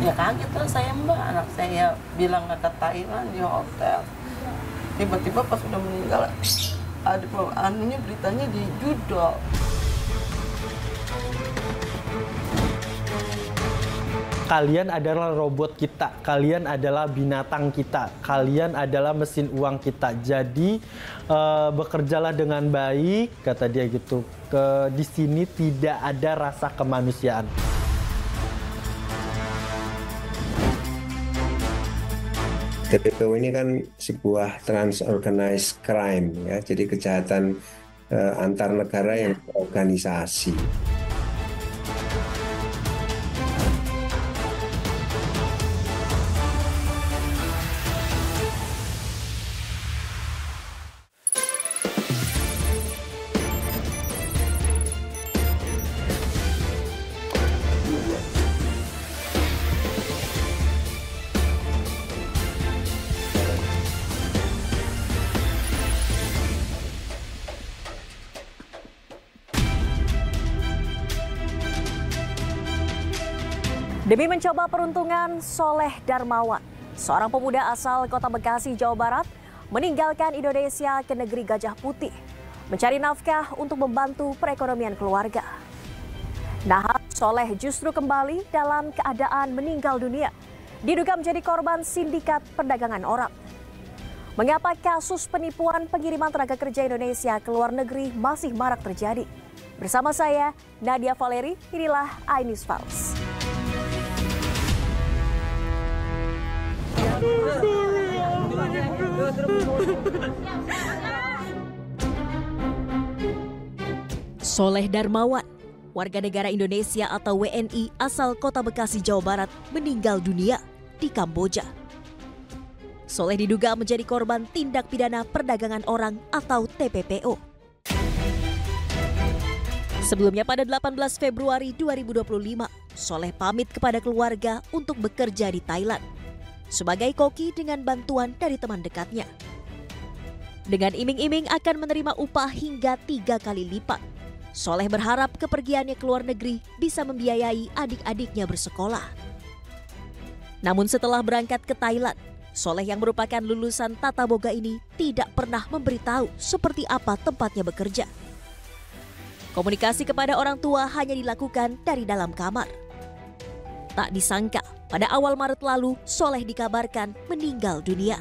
Ya kaget lah saya Mbak, anak saya bilang ke Thailand di hotel. Tiba-tiba pas udah meninggal, ada anunya beritanya di judul. Kalian adalah robot kita, kalian adalah binatang kita, kalian adalah mesin uang kita. Jadi bekerjalah dengan baik, kata dia gitu. Di sini tidak ada rasa kemanusiaan. TPPO ini kan sebuah transorganized crime, ya, jadi kejahatan antar negara yang terorganisasi. Demi mencoba peruntungan, Soleh Darmawan, seorang pemuda asal Kota Bekasi, Jawa Barat, meninggalkan Indonesia ke negeri Gajah Putih, mencari nafkah untuk membantu perekonomian keluarga. Nah, Soleh justru kembali dalam keadaan meninggal dunia, diduga menjadi korban sindikat perdagangan orang. Mengapa kasus penipuan pengiriman tenaga kerja Indonesia ke luar negeri masih marak terjadi? Bersama saya, Nadia Valeri, inilah iNews Files. Soleh Darmawan, warga negara Indonesia atau WNI asal Kota Bekasi, Jawa Barat, meninggal dunia di Kamboja. Soleh diduga menjadi korban tindak pidana perdagangan orang atau TPPO. Sebelumnya pada 18 Februari 2025, Soleh pamit kepada keluarga untuk bekerja di Thailand sebagai koki dengan bantuan dari teman dekatnya. Dengan iming-iming akan menerima upah hingga 3 kali lipat, Soleh berharap kepergiannya ke luar negeri bisa membiayai adik-adiknya bersekolah. Namun setelah berangkat ke Thailand, Soleh yang merupakan lulusan tata boga ini tidak pernah memberitahu seperti apa tempatnya bekerja. Komunikasi kepada orang tua hanya dilakukan dari dalam kamar. Tak disangka, pada awal Maret lalu, Soleh dikabarkan meninggal dunia.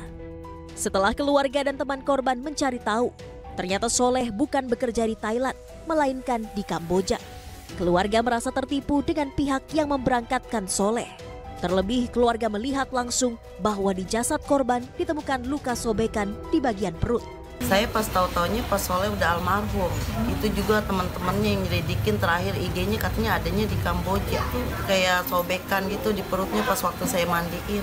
Setelah keluarga dan teman korban mencari tahu, ternyata Soleh bukan bekerja di Thailand, melainkan di Kamboja. Keluarga merasa tertipu dengan pihak yang memberangkatkan Soleh. Terlebih, keluarga melihat langsung bahwa di jasad korban ditemukan luka sobekan di bagian perut. Saya pas tahu-taunya pas Soleh udah almarhum. Itu juga teman-temannya yang nyelidikin, terakhir IG-nya katanya adanya di Kamboja. Kayak sobekan gitu di perutnya pas waktu saya mandiin.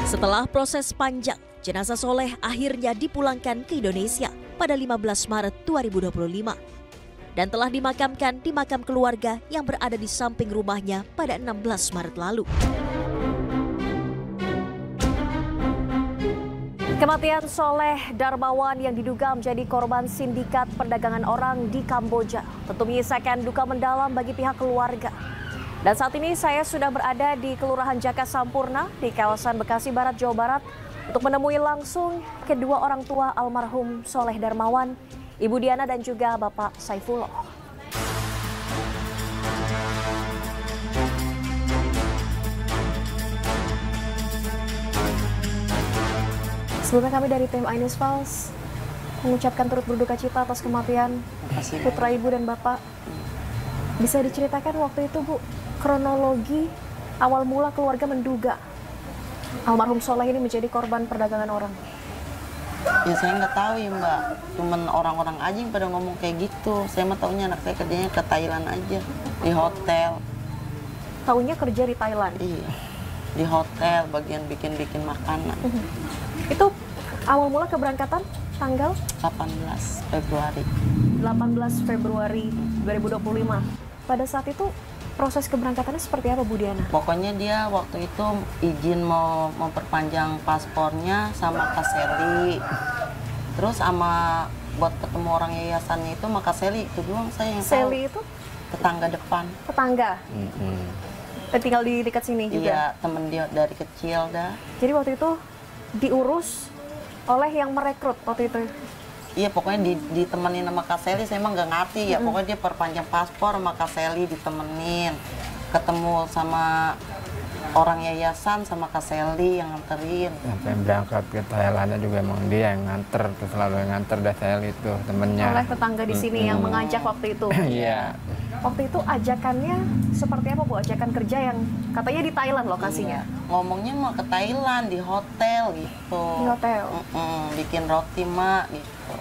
Setelah proses panjang, jenazah Soleh akhirnya dipulangkan ke Indonesia pada 15 Maret 2025 dan telah dimakamkan di makam keluarga yang berada di samping rumahnya pada 16 Maret lalu. Kematian Soleh Darmawan yang diduga menjadi korban sindikat perdagangan orang di Kamboja tentu menyisakan duka mendalam bagi pihak keluarga. Dan saat ini saya sudah berada di Kelurahan Jaka Sampurna di kawasan Bekasi Barat, Jawa Barat untuk menemui langsung kedua orang tua almarhum Soleh Darmawan, Ibu Diana dan juga Bapak Saifullah. Sebelumnya kami dari tim iNews Files mengucapkan turut berduka cita atas kematian putra ibu dan bapak. Bisa diceritakan waktu itu Bu, kronologi awal mula keluarga menduga almarhum Soleh ini menjadi korban perdagangan orang? Ya saya nggak tahu ya Mbak, cuman orang-orang aja yang pada ngomong kayak gitu. Saya mah taunya anak saya kerjanya ke Thailand aja, di hotel. Taunya kerja di Thailand? Iya, di hotel bagian bikin-bikin makanan. Itu awal mula keberangkatan tanggal? 18 Februari. 18 Februari 2025. Pada saat itu proses keberangkatannya seperti apa Bu Diana? Pokoknya dia waktu itu izin mau memperpanjang paspornya sama Kak Seli. Terus sama buat ketemu orang yayasannya itu Maka Seli itu doang saya yang tahu. Seli itu Tetangga depan. tetangga. Tinggal di dekat sini juga. Iya, temen dia dari kecil dah. Jadi waktu itu diurus oleh yang merekrut waktu itu. Iya, pokoknya ditemenin sama Kak Seli, saya emang nggak ngerti ya. Pokoknya dia perpanjang paspor sama Kak Seli ditemenin. Ketemu sama orang yayasan sama Kak Seli yang nganterin. Sampai berangkat ke Thailand juga emang dia yang nganter, tuh selalu yang nganter dah Seli itu temennya. Oleh tetangga di sini yang mengajak waktu itu. Iya. Waktu itu ajakannya seperti apa Bu? Ajakan kerja yang katanya di Thailand lokasinya. Iya. Ngomongnya mau ke Thailand di hotel gitu. Di hotel. Bikin roti mak gitu.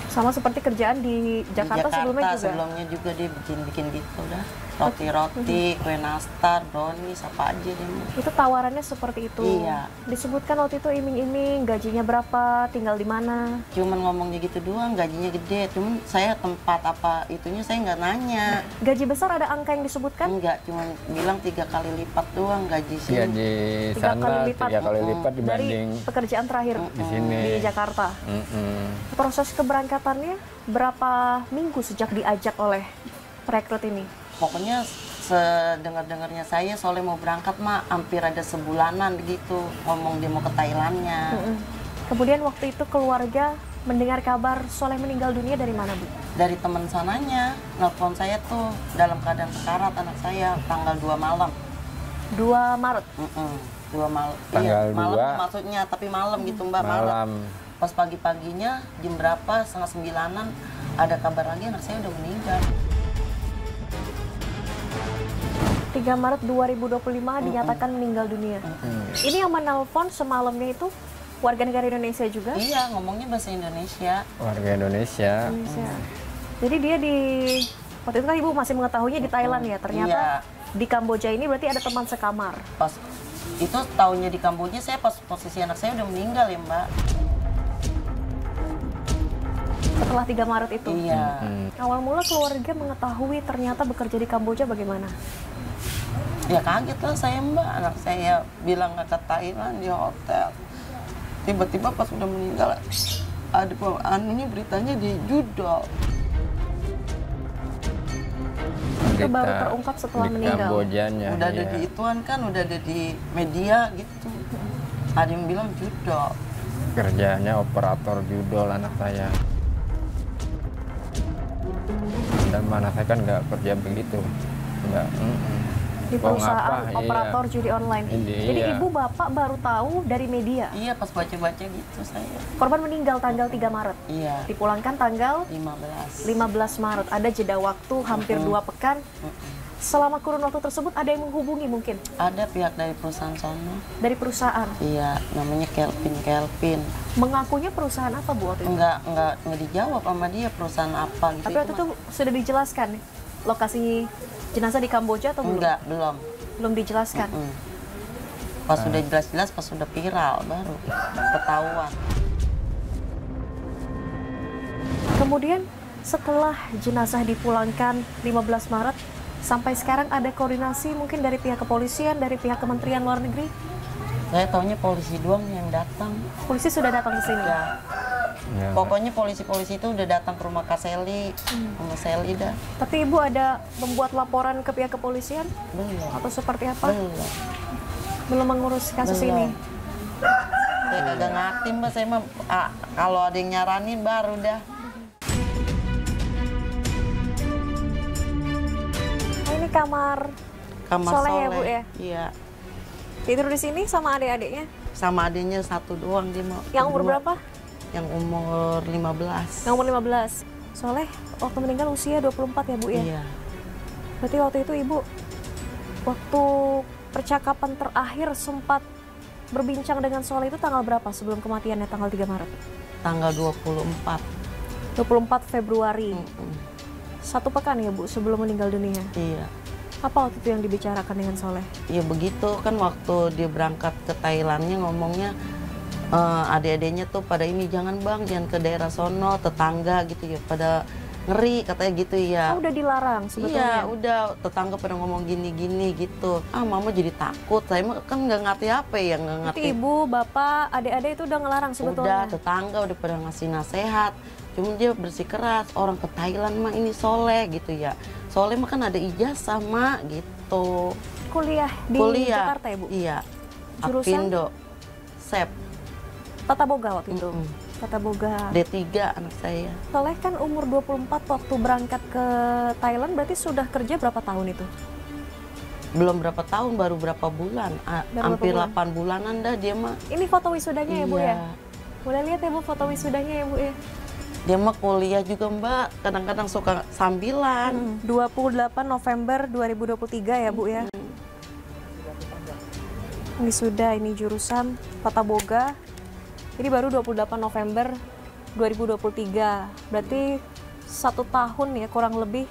Sama seperti kerjaan di Jakarta sebelumnya juga. Sebelumnya juga dia bikin gitu dah. Roti-roti, kue nastar, brownies, apa aja dia. Itu tawarannya seperti itu. Iya. Disebutkan waktu itu iming-iming, gajinya berapa, tinggal di mana. Cuman ngomongnya gitu doang, gajinya gede. Cuman saya tempat apa itunya saya nggak nanya. Gaji besar ada angka yang disebutkan? Enggak, cuman bilang 3 kali lipat doang gaji sini. Gaji sana 3 kali lipat dibanding dari pekerjaan terakhir di sini. di Jakarta. Proses keberangkatannya berapa minggu sejak diajak oleh perekrut ini? Pokoknya sedengar-dengarnya saya soalnya mau berangkat mah hampir ada sebulanan gitu ngomong dia mau ke Thailandnya. Kemudian waktu itu keluarga mendengar kabar Soleh meninggal dunia dari mana Bu? Dari teman sananya nelfon saya tuh dalam keadaan sekarat anak saya tanggal 2 malam. 2 Maret? 2 malam. Tanggal Iya, malam 2. maksudnya tapi malam gitu Mbak. Malam. Pas pagi-paginya jam berapa setengah 9-an ada kabar lagi anak saya udah meninggal. 3 Maret 2025 dinyatakan meninggal dunia. Ini yang menelpon semalamnya itu warga negara Indonesia juga? Iya, ngomongnya bahasa Indonesia. Warga Indonesia. Jadi dia waktu itu kan Ibu masih mengetahuinya di Thailand ya, ternyata Iya. di Kamboja ini berarti ada teman sekamar. Pas itu tahunnya di Kamboja saya pas posisi anak saya udah meninggal ya Mbak. Setelah 3 Maret itu? Iya. Awal mula keluarga mengetahui ternyata bekerja di Kamboja bagaimana? Ya kaget lah saya Mbak, anak saya bilang nggak ke Thailand di hotel. Tiba-tiba pas udah meninggal, ada ini beritanya di judul. Itu baru terungkap setelah di meninggal. Kambojanya. Udah ada iya. di ituan kan, udah ada di media gitu. Ada yang bilang judul. Kerjanya operator judol anak saya. Dan mana saya kan nggak kerja begitu. Nggak. Di Mau perusahaan ngapa, operator judi online. Jadi Iya. Ibu Bapak baru tahu dari media. Iya pas baca-baca gitu saya. Korban meninggal tanggal 3 Maret. Iya. Dipulangkan tanggal 15 Maret. Ada jeda waktu hampir 2 pekan. Selama kurun waktu tersebut ada yang menghubungi mungkin Ada pihak dari perusahaan sana. dari perusahaan. Iya, namanya Kelvin. Mengakunya perusahaan apa Bu waktu itu? Enggak dijawab sama dia perusahaan apa gitu. Tapi waktu itu sudah dijelaskan lokasi jenazah di Kamboja atau belum? Enggak, belum. Belum dijelaskan. Pas sudah jelas-jelas, pas sudah viral baru ketahuan. Kemudian setelah jenazah dipulangkan 15 Maret, sampai sekarang ada koordinasi mungkin dari pihak kepolisian, dari pihak Kementerian Luar Negeri? Saya taunya polisi doang yang datang. Polisi sudah datang ke sini? Ya. Ya, Pokoknya polisi-polisi itu udah datang ke rumah Kak Seli, sama Seli dah. Tapi Ibu ada membuat laporan ke pihak kepolisian? Belum. Atau seperti apa? Belum. Belum mengurus kasus Belum. ini? Saya kagak ngerti Mbak, saya mah kalau ada yang nyaranin baru dah. Oh, ini kamar Soleh ya, Bu, ya? Iya. tidur di sini sama adik-adiknya? Sama adiknya satu doang dia mau. Yang umur berdua. berapa? Yang umur 15. Yang umur 15. Soleh waktu meninggal usia 24 ya Bu ya? Iya. Berarti waktu itu Ibu waktu percakapan terakhir sempat berbincang dengan Soleh itu tanggal berapa sebelum kematiannya tanggal 3 Maret? Tanggal 24. 24 Februari. 1 pekan ya Bu sebelum meninggal dunia. Iya. Apa waktu itu yang dibicarakan dengan Soleh? Ya begitu kan waktu dia berangkat ke Thailandnya ngomongnya adik-adiknya tuh pada ini jangan bang, jangan ke daerah sono, tetangga gitu ya, pada ngeri katanya gitu ya. Oh, udah dilarang Iya, sebetulnya. udah tetangga pada ngomong gini-gini gitu. Ah, mama jadi takut. Saya mah kan nggak ngerti apa ya, nggak Itu ngerti. ibu, bapak, adik-adik itu udah ngelarang Udah, sebetulnya. tetangga udah pada ngasih nasehat. Cuma dia bersikeras, orang ke Thailand mah ini soleh gitu ya. Soleh mah kan ada ijazah mak gitu. Kuliah di Jakarta ya Bu? Iya. Jurusan? Apindo, SEP, Tata Boga waktu itu. Mm-mm. Tata Boga. D3 anak saya. Soleh kan umur 24 waktu berangkat ke Thailand, berarti sudah kerja berapa tahun itu? Belum berapa tahun, baru berapa bulan. Baru Hampir berapa 8 bulanan dah dia mah. Ini foto wisudanya ya Bu Iya. ya? Boleh lihat ya Bu foto wisudanya ya Bu ya? Dia mah kuliah juga Mbak, kadang-kadang suka sambilan. 28 November 2023 ya Bu ya? Wisuda ini jurusan Tata Boga. Jadi baru 28 November 2023. Berarti 1 tahun ya kurang lebih.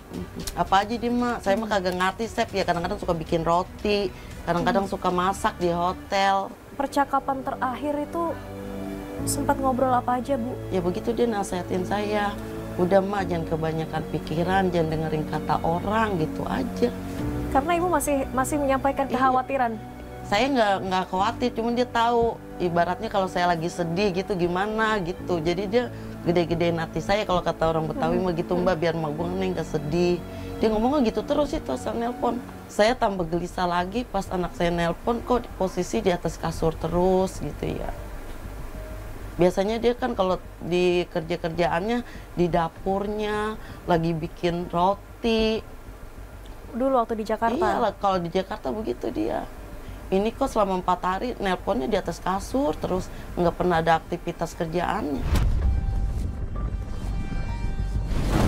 Apa aja dia mah, saya mah kagak ngerti Sep ya, kadang-kadang suka bikin roti, kadang-kadang suka masak di hotel. Percakapan terakhir itu sempat ngobrol apa aja Bu? Ya begitu dia nasehatin saya. Udah mah jangan kebanyakan pikiran, jangan dengerin kata orang gitu aja. Karena Ibu masih menyampaikan Iya. kekhawatiran. Saya nggak khawatir, cuman dia tahu ibaratnya kalau saya lagi sedih gitu gimana gitu. Jadi dia gede-gedein hati saya, kalau kata orang Betawi mah gitu Mbak, biar mak gue nggak sedih. Dia ngomongnya gitu terus itu asal nelpon. Saya tambah gelisah lagi pas anak saya nelpon kok posisi di atas kasur terus gitu ya. Biasanya dia kan kalau di kerja-kerjaannya di dapurnya lagi bikin roti. Dulu waktu di Jakarta. Iya, kalau di Jakarta begitu dia. Ini kok selama 4 hari nelponnya di atas kasur terus, nggak pernah ada aktivitas kerjaannya.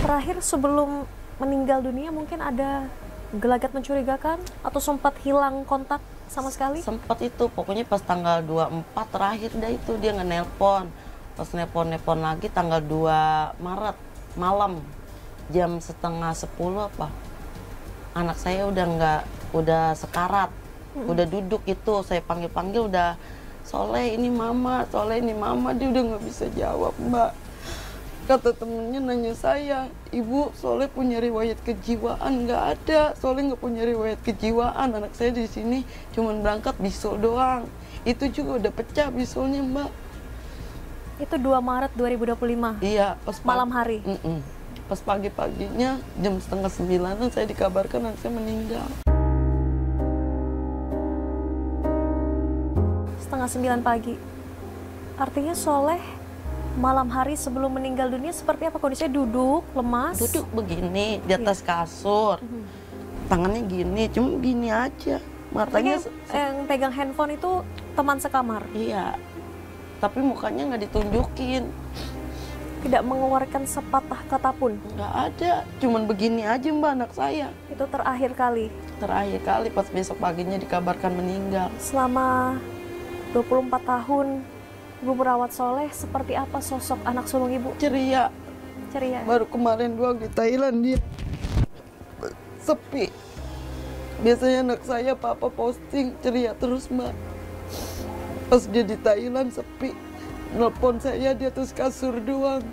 Terakhir sebelum meninggal dunia mungkin ada gelagat mencurigakan atau sempat hilang kontak sama sekali? Sempat itu, pokoknya pas tanggal 24 terakhir dah itu dia nge-nelpon. Pas nelpon lagi tanggal 2 Maret malam jam setengah 10 apa. Anak saya udah sekarat. Udah duduk itu, saya panggil-panggil udah, Soleh ini mama, dia udah nggak bisa jawab Mbak. Kata temennya nanya saya, Ibu Soleh punya riwayat kejiwaan? Nggak ada, Soleh nggak punya riwayat kejiwaan, anak saya di sini cuman berangkat bisul doang. Itu juga udah pecah bisulnya Mbak. Itu 2 Maret 2025? Iya, Malam hari? Pas pagi-paginya jam setengah 9 saya dikabarkan anak saya meninggal. Setengah 9 pagi. Artinya Soleh malam hari sebelum meninggal dunia seperti apa kondisinya? Duduk, lemas? Duduk begini di atas kasur, tangannya gini, cuma gini aja. Matanya Yang pegang handphone itu teman sekamar? iya, tapi mukanya nggak ditunjukin, Tidak mengeluarkan sepatah kata pun? nggak ada, cuman begini aja Mbak anak saya. Itu terakhir kali? Terakhir kali pas besok paginya dikabarkan meninggal. Selama 24 tahun Ibu merawat Soleh, seperti apa sosok anak sulung Ibu? Ceria, Ceria? baru kemarin doang di Thailand dia sepi. Biasanya anak saya papa posting ceria terus Mbak. Pas dia di Thailand sepi, nelpon saya di atas kasur doang.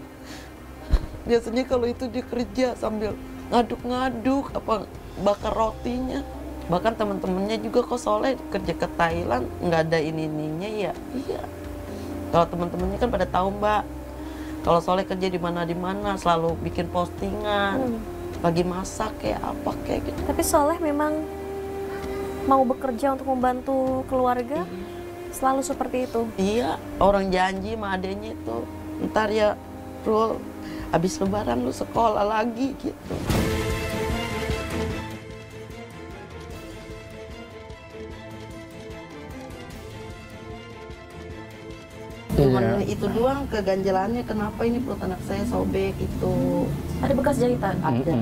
Biasanya kalau itu dia kerja sambil ngaduk-ngaduk apa bakar rotinya. Bahkan teman-temannya juga kok Soleh kerja ke Thailand nggak ada ininya ya. Iya. Kalau teman-temannya kan pada tahu Mbak. Kalau Soleh kerja di mana selalu bikin postingan. Lagi masak kayak apa kayak gitu. Tapi Soleh memang mau bekerja untuk membantu keluarga? Selalu seperti itu? Iya, orang janji sama adenya itu, ntar ya Rul, abis lebaran lu sekolah lagi gitu. Cuman itu doang keganjelannya, kenapa ini perut anak saya sobek itu. Ada bekas jahitan? Ada.